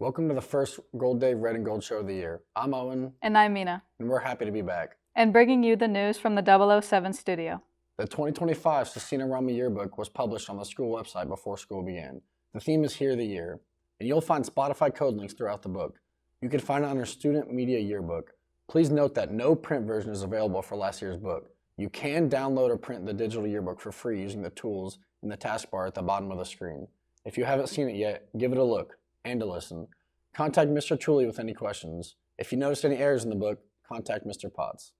Welcome to the first Gold Day Red and Gold show of the year. I'm Owen. And I'm Mina. And we're happy to be back. And bringing you the news from the 007 studio. The 2025 Scecina Rama yearbook was published on the school website before school began. The theme is Hear the Year, and you'll find Spotify code links throughout the book. You can find it under Student Media Yearbook. Please note that no print version is available for last year's book. You can download or print the digital yearbook for free using the tools in the taskbar at the bottom of the screen. If you haven't seen it yet, give it a look and a listen. Contact Mr. Tooley with any questions. If you notice any errors in the book, contact Mr. Potts.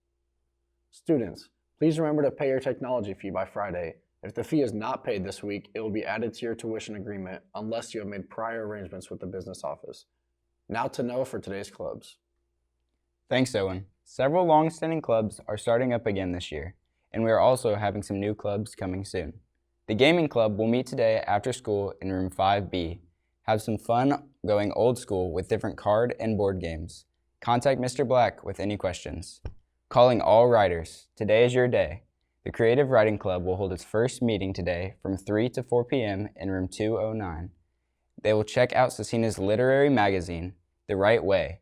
Students, please remember to pay your technology fee by Friday. If the fee is not paid this week, it will be added to your tuition agreement unless you have made prior arrangements with the business office. Now to Noah for today's clubs. Thanks, Owen. Several long-standing clubs are starting up again this year, and we are also having some new clubs coming soon. The Gaming Club will meet today after school in room 5B. Have some fun going old school with different card and board games. Contact Mr. Black with any questions. Calling all writers. Today is your day. The Creative Writing Club will hold its first meeting today from 3 to 4 p.m. in room 209. They will check out Scecina's literary magazine, The Right Way,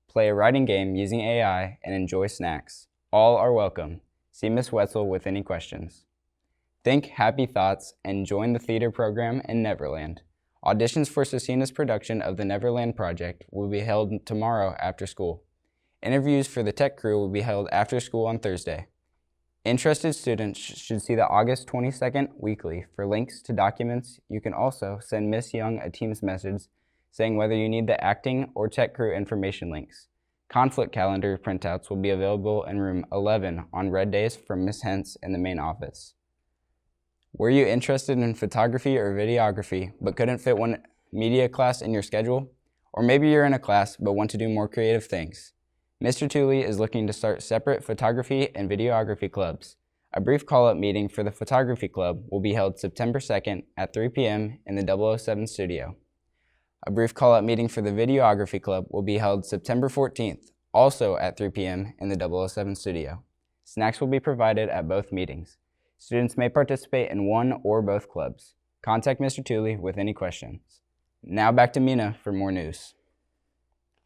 play a writing game using AI, and enjoy snacks. All are welcome. See Miss Wetzel with any questions. Think happy thoughts and join the theater program in Neverland. Auditions for Scecina's production of the Neverland Project will be held tomorrow after school. Interviews for the tech crew will be held after school on Thursday. Interested students should see the August 22nd weekly for links to documents. You can also send Miss Young a Teams message saying whether you need the acting or tech crew information links. Conflict calendar printouts will be available in room 11 on red days from Miss Hentz in the main office. Were you interested in photography or videography but couldn't fit one media class in your schedule? Or maybe you're in a class but want to do more creative things? Mr. Tooley is looking to start separate photography and videography clubs. A brief call-up meeting for the photography club will be held September 2nd at 3 p.m. in the 007 studio. A brief call-up meeting for the videography club will be held September 14th, also at 3 p.m. in the 007 studio. Snacks will be provided at both meetings. Students may participate in one or both clubs. Contact Mr. Tooley with any questions. Now back to Mina for more news.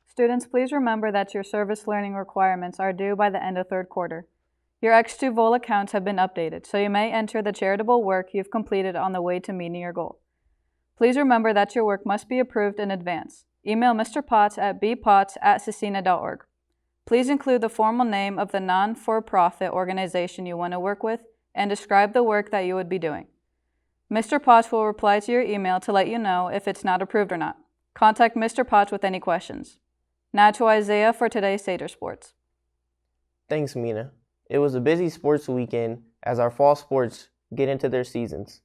Students, please remember that your service learning requirements are due by the end of third quarter. Your X2 Vol accounts have been updated, so you may enter the charitable work you've completed on the way to meeting your goal. Please remember that your work must be approved in advance. Email Mr. Potts at bpotts@scecina.org. Please include the formal name of the non-for-profit organization you want to work with and describe the work that you would be doing. Mr. Potts will reply to your email to let you know if it's not approved or not. Contact Mr. Potts with any questions. Now to Isaiah for today's Seder Sports. Thanks, Mina. It was a busy sports weekend as our fall sports get into their seasons.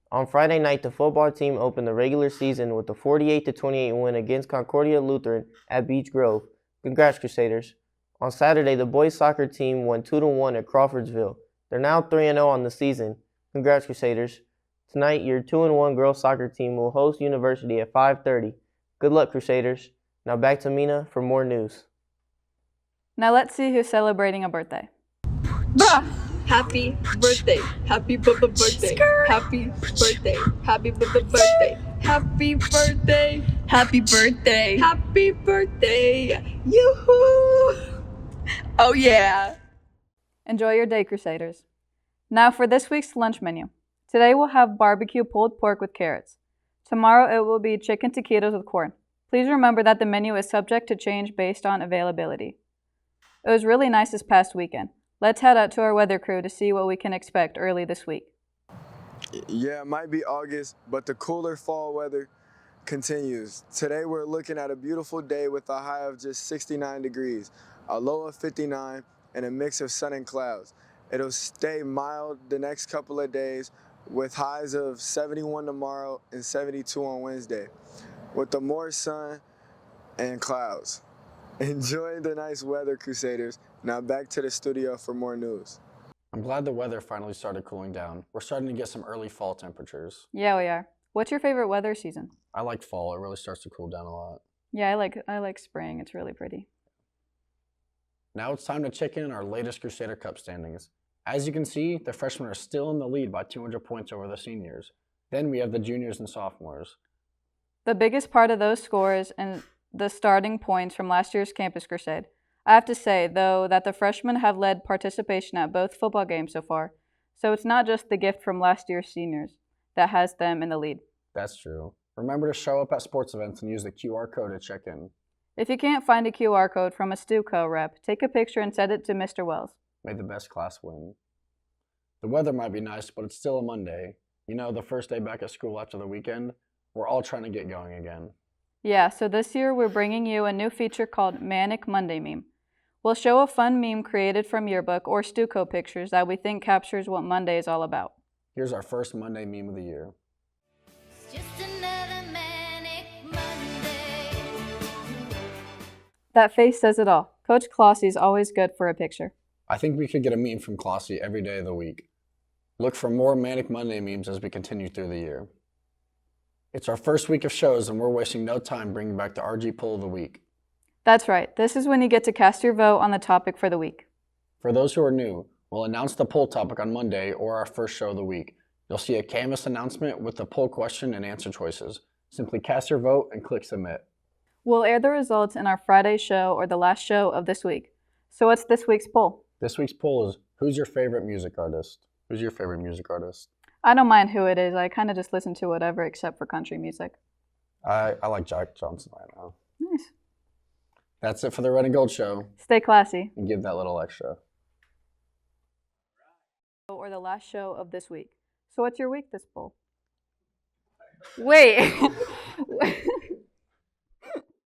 On Friday night, the football team opened the regular season with a 48-28 win against Concordia Lutheran at Beech Grove. Congrats, Crusaders. On Saturday, the boys soccer team won 2-1 at Crawfordsville. They're now 3-0 on the season. Congrats, Crusaders. Tonight, your 2-1 girls soccer team will host University at 5:30. Good luck, Crusaders. Now back to Mina for more news. Now let's see who's celebrating a birthday. Happy birthday. Happy birthday. Happy birthday. Happy birthday. Happy birthday. Happy birthday. Happy birthday. Yoo-hoo! Oh yeah. Enjoy your day, Crusaders. Now for this week's lunch menu. Today we'll have barbecue pulled pork with carrots. Tomorrow it will be chicken taquitos with corn. Please remember that the menu is subject to change based on availability. It was really nice this past weekend. Let's head out to our weather crew to see what we can expect early this week. Yeah, it might be August, but the cooler fall weather continues. Today we're looking at a beautiful day with a high of just 69 degrees, a low of 59, and a mix of sun and clouds. It'll stay mild the next couple of days with highs of 71 tomorrow and 72 on Wednesday, with the more sun and clouds. Enjoy the nice weather, Crusaders. Now back to the studio for more news. I'm glad the weather finally started cooling down. We're starting to get some early fall temperatures. Yeah, we are. What's your favorite weather season? I like fall. It really starts to cool down a lot. Yeah, I like spring. It's really pretty. Now it's time to check in our latest Crusader Cup standings. As you can see, the freshmen are still in the lead by 200 points over the seniors. Then we have the juniors and sophomores. The biggest part of those scores and the starting points from last year's Campus Crusade. I have to say, though, that the freshmen have led participation at both football games so far, so it's not just the gift from last year's seniors that has them in the lead. That's true. Remember to show up at sports events and use the QR code to check in. If you can't find a QR code from a StuCo rep, take a picture and send it to Mr. Wells. May the best class win. The weather might be nice, but it's still a Monday. You know, the first day back at school after the weekend. We're all trying to get going again. Yeah, so this year we're bringing you a new feature called Manic Monday Meme. We'll show a fun meme created from yearbook or StuCo pictures that we think captures what Monday is all about. Here's our first Monday meme of the year. It's just another manic Monday. That face says it all. Coach Clossey's always good for a picture. I think we could get a meme from Clossy every day of the week. Look for more Manic Monday memes as we continue through the year. It's our first week of shows and we're wasting no time bringing back the RG poll of the week. That's right. This is when you get to cast your vote on the topic for the week. For those who are new, we'll announce the poll topic on Monday or our first show of the week. You'll see a Canvas announcement with the poll question and answer choices. Simply cast your vote and click submit. We'll air the results in our Friday show or the last show of this week. So what's this week's poll? This week's poll is, who's your favorite music artist? Who's your favorite music artist? I don't mind who it is. I kind of just listen to whatever except for country music. I like Jack Johnson right now. Nice. That's it for the Red and Gold Show. Stay classy. And give that little extra. Or the last show of this week. So what's your week this poll? Wait.